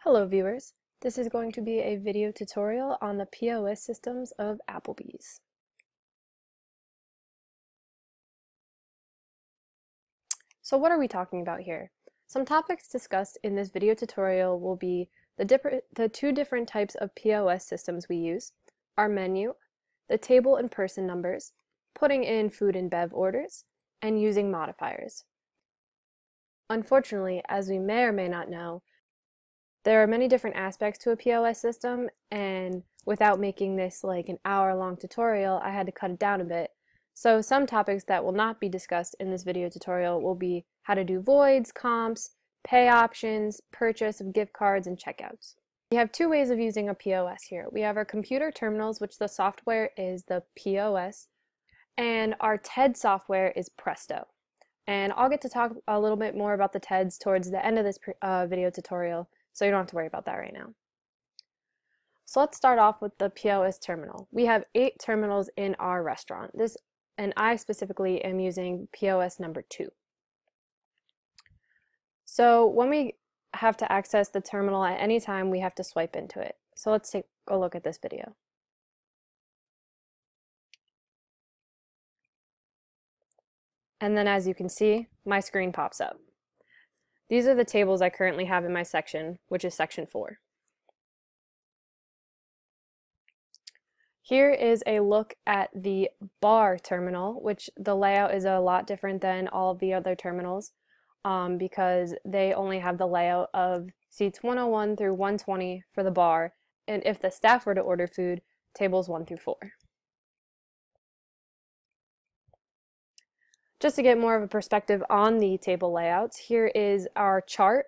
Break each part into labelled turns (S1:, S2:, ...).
S1: Hello viewers, this is going to be a video tutorial on the POS systems of Applebee's. So what are we talking about here? Some topics discussed in this video tutorial will be the two different types of POS systems we use, our menu, the table and person numbers, putting in food and bev orders, and using modifiers. Unfortunately, as we may or may not know, there are many different aspects to a POS system, and without making this like an hour-long tutorial, I had to cut it down a bit. So some topics that will not be discussed in this video tutorial will be how to do voids, comps, pay options, purchase of gift cards, and checkouts. We have two ways of using a POS here. We have our computer terminals, which the software is the POS, and our TED software is Presto. And I'll get to talk a little bit more about the TEDs towards the end of this video tutorial, so you don't have to worry about that right now. So let's start off with the POS terminal. We have 8 terminals in our restaurant. And I specifically am using POS number 2. So when we have to access the terminal at any time, we have to swipe into it. So let's take a look at this video. And then as you can see, my screen pops up. These are the tables I currently have in my section, which is section 4. Here is a look at the bar terminal, which the layout is a lot different than all of the other terminals because they only have the layout of seats 101 through 120 for the bar, and if the staff were to order food, tables 1 through 4. Just to get more of a perspective on the table layouts, here is our chart.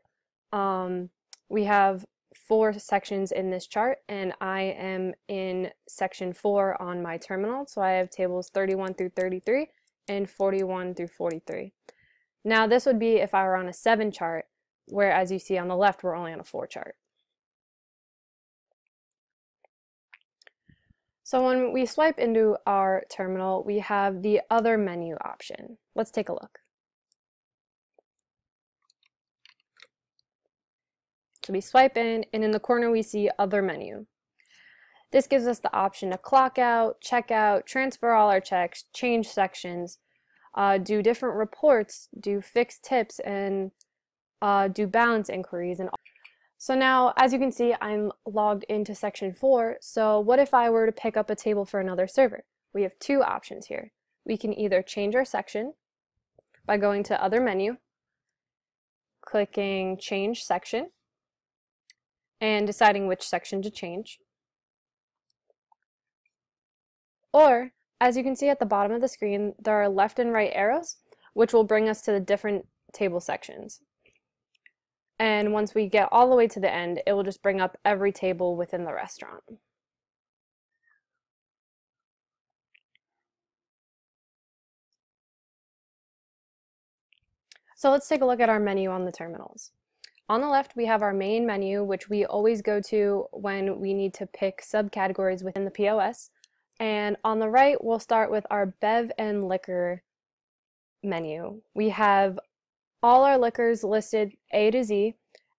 S1: We have 4 sections in this chart, and I am in section 4 on my terminal, so I have tables 31 through 33 and 41 through 43. Now this would be if I were on a 7 chart, where as you see on the left, we're only on a 4 chart. So when we swipe into our terminal, we have the other menu option. Let's take a look. So we swipe in, and in the corner we see other menu. This gives us the option to clock out, check out, transfer all our checks, change sections, do different reports, do fixed tips, and do balance inquiries. So now, as you can see, I'm logged into section 4, so what if I were to pick up a table for another server? We have 2 options here. We can either change our section by going to Other Menu, clicking Change Section, and deciding which section to change. Or, as you can see at the bottom of the screen, there are left and right arrows, which will bring us to the different table sections. And once we get all the way to the end, it will just bring up every table within the restaurant. So let's take a look at our menu on the terminals. On the left, we have our main menu, which we always go to when we need to pick subcategories within the POS. And on the right, we'll start with our bev and liquor menu. We have all our liquors listed A to Z,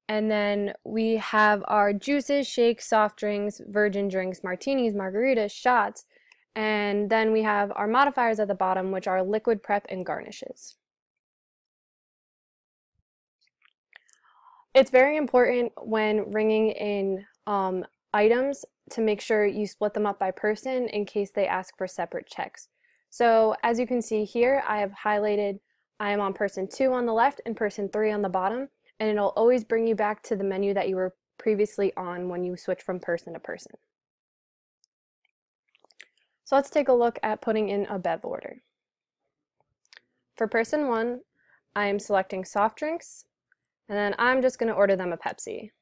S1: and then we have our juices, shakes, soft drinks, virgin drinks, martinis, margaritas, shots, and then we have our modifiers at the bottom, which are liquid prep and garnishes. It's very important when ringing in items to make sure you split them up by person in case they ask for separate checks. So as you can see here, I have highlighted I am on person 2 on the left and person 3 on the bottom, and it'll always bring you back to the menu that you were previously on when you switch from person to person. So let's take a look at putting in a bev order. For person 1, I am selecting soft drinks, and then I'm just going to order them a Pepsi.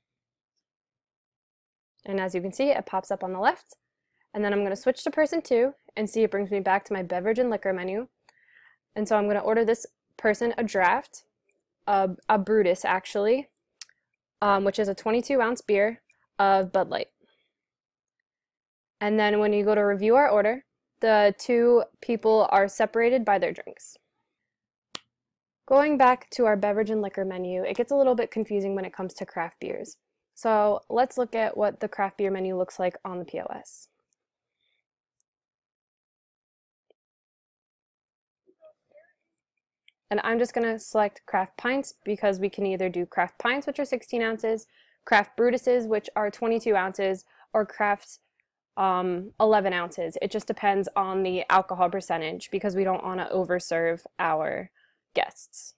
S1: And as you can see, it pops up on the left, and then I'm going to switch to person 2 and see it brings me back to my beverage and liquor menu. And so I'm going to order this person a draft, a Brutus actually, which is a 22-ounce beer of Bud Light. And then when you go to review our order, the 2 people are separated by their drinks. Going back to our beverage and liquor menu, it gets a little bit confusing when it comes to craft beers. So let's look at what the craft beer menu looks like on the POS. And I'm just going to select craft pints because we can either do craft pints, which are 16 ounces, craft Brutuses, which are 22 ounces, or craft 11 ounces. It just depends on the alcohol percentage because we don't want to overserve our guests.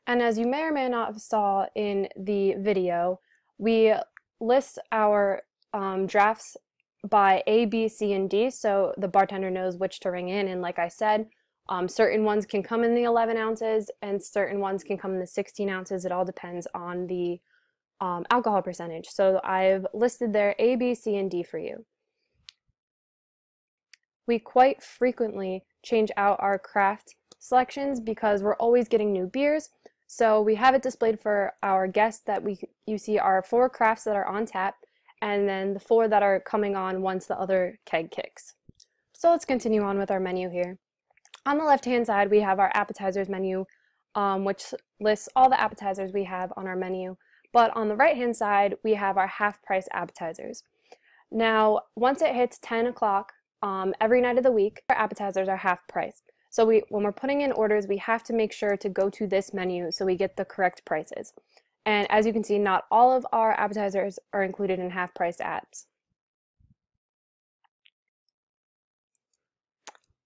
S1: And as you may or may not have saw in the video, we list our drafts by A, B, C, and D, so the bartender knows which to ring in. And like I said, certain ones can come in the 11 ounces and certain ones can come in the 16 ounces. It all depends on the alcohol percentage. So I've listed there A, B, C, and D for you. We quite frequently change out our craft selections because we're always getting new beers. So we have it displayed for our guests that you see our 4 crafts that are on tap, and then the 4 that are coming on once the other keg kicks. So let's continue on with our menu here. On the left-hand side, we have our appetizers menu, which lists all the appetizers we have on our menu. But on the right-hand side, we have our half-price appetizers. Now, once it hits 10 o'clock every night of the week, our appetizers are half price. So when we're putting in orders, we have to make sure to go to this menu so we get the correct prices. And as you can see, not all of our appetizers are included in half-priced apps.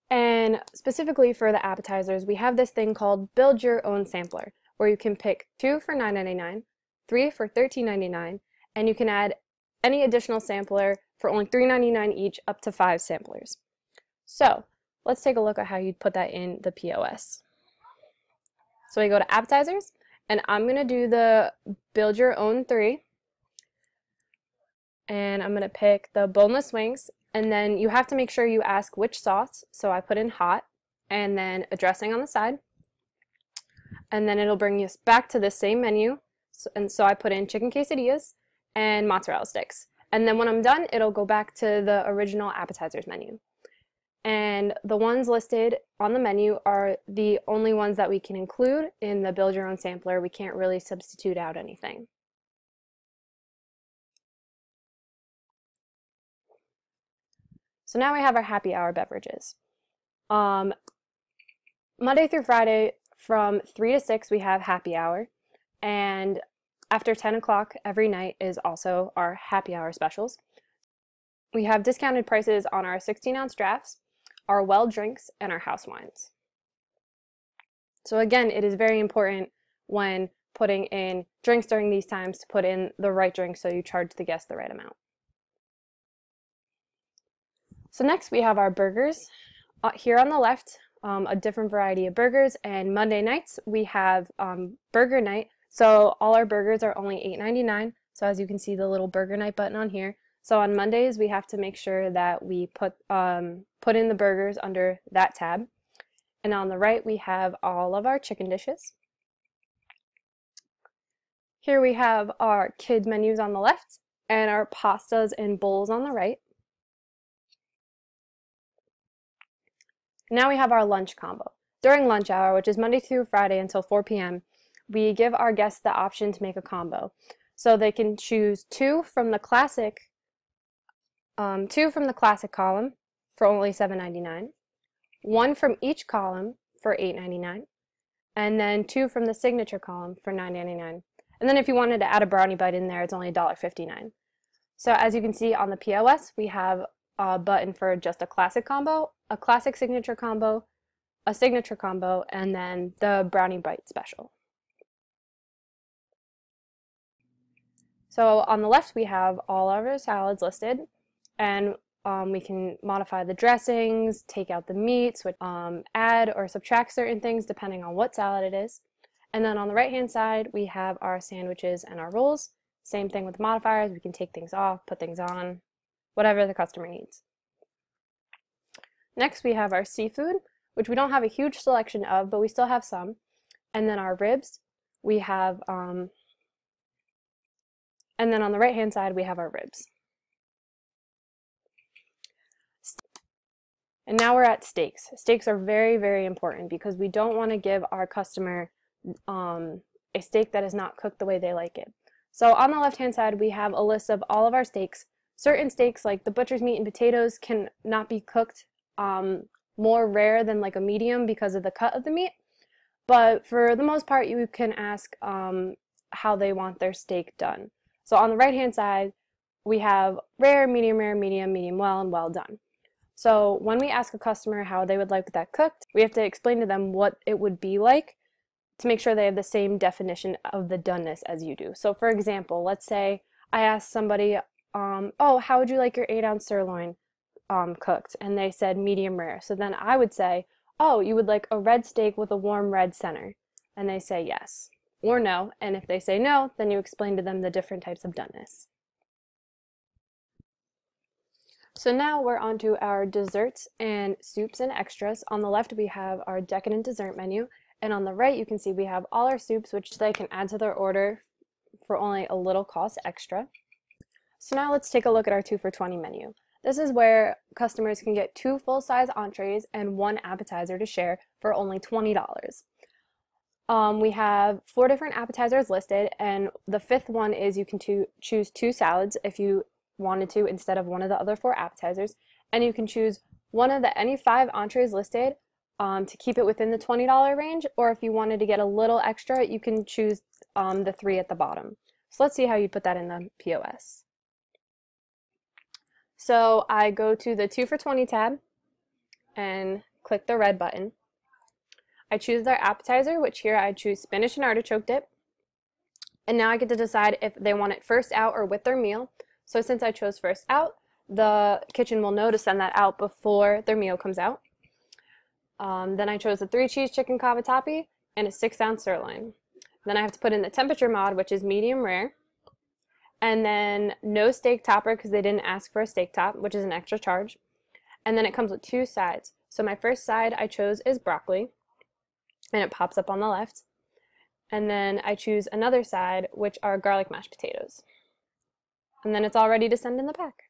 S1: And specifically for the appetizers, we have this thing called Build Your Own Sampler, where you can pick 2 for $9.99, 3 for $13.99, and you can add any additional sampler for only $3.99 each, up to 5 samplers. So let's take a look at how you'd put that in the POS. So we go to appetizers, and I'm going to do the Build Your Own 3, and I'm going to pick the boneless wings, and then you have to make sure you ask which sauce. So I put in hot, and then a dressing on the side, and then it'll bring us back to the same menu. So I put in chicken quesadillas and mozzarella sticks. And then when I'm done, it'll go back to the original appetizers menu. And the ones listed on the menu are the only ones that we can include in the Build Your Own Sampler. We can't really substitute out anything. So now we have our happy hour beverages. Monday through Friday from 3 to 6 we have happy hour, and after 10 o'clock every night is also our happy hour specials. We have discounted prices on our 16-ounce drafts, our well drinks, and our house wines. So again, it is very important when putting in drinks during these times to put in the right drink so you charge the guest the right amount. So next we have our burgers. Here on the left, a different variety of burgers, and Monday nights we have burger night. So all our burgers are only $8.99. So as you can see, the little burger night button on here. So on Mondays we have to make sure that we put in the burgers under that tab. And on the right we have all of our chicken dishes. Here we have our kids menus on the left and our pastas and bowls on the right. Now we have our lunch combo. During lunch hour, which is Monday through Friday until 4 p.m., we give our guests the option to make a combo. So they can choose 2 from the classic column for only $7.99, 1 from each column for $8.99, and then 2 from the signature column for $9.99. And then if you wanted to add a brownie bite in there, it's only $1.59. So as you can see on the POS, we have a button for just a classic combo, a classic signature combo, a signature combo, and then the brownie bite special. So on the left we have all of our salads listed, and we can modify the dressings, take out the meats, add or subtract certain things depending on what salad it is. And then on the right hand side we have our sandwiches and our rolls. Same thing with the modifiers, we can take things off, put things on, whatever the customer needs. Next we have our seafood, which we don't have a huge selection of, but we still have some. And then our ribs, we have, and then on the right hand side we have our ribs. And now we're at steaks. Steaks are very, very important because we don't want to give our customer a steak that is not cooked the way they like it. So on the left hand side we have a list of all of our steaks. Certain steaks like the butcher's meat and potatoes can not be cooked more rare than like a medium because of the cut of the meat, but for the most part you can ask how they want their steak done. So on the right hand side we have rare, medium, medium well, and well done. So when we ask a customer how they would like that cooked, we have to explain to them what it would be like to make sure they have the same definition of the doneness as you do. So for example, let's say I ask somebody, oh, how would you like your 8-ounce sirloin cooked? And they said medium rare. So then I would say, oh, you would like a red steak with a warm red center. And they say yes or no. And if they say no, then you explain to them the different types of doneness. So now we're on to our desserts and soups and extras. On the left we have our decadent dessert menu, and on the right you can see we have all our soups which they can add to their order for only a little cost extra. So now let's take a look at our 2 for $20 menu. This is where customers can get 2 full-size entrees and 1 appetizer to share for only $20. We have 4 different appetizers listed, and the 5th one is you can choose 2 salads if you wanted to instead of one of the other 4 appetizers, and you can choose one of any 5 entrees listed to keep it within the $20 range, or if you wanted to get a little extra you can choose the 3 at the bottom. So let's see how you put that in the POS. So I go to the 2 for $20 tab and click the red button. I choose their appetizer, which here I choose spinach and artichoke dip, and now I get to decide if they want it first out or with their meal. So since I chose first out, the kitchen will know to send that out before their meal comes out. Then I chose a 3-cheese chicken cavatappi and a 6-ounce sirloin. Then I have to put in the temperature mod, which is medium rare, and then no steak topper because they didn't ask for a steak top, which is an extra charge. And then it comes with 2 sides. So my first side I chose is broccoli, and it pops up on the left. And then I choose another side, which are garlic mashed potatoes. And then it's all ready to send in the pack.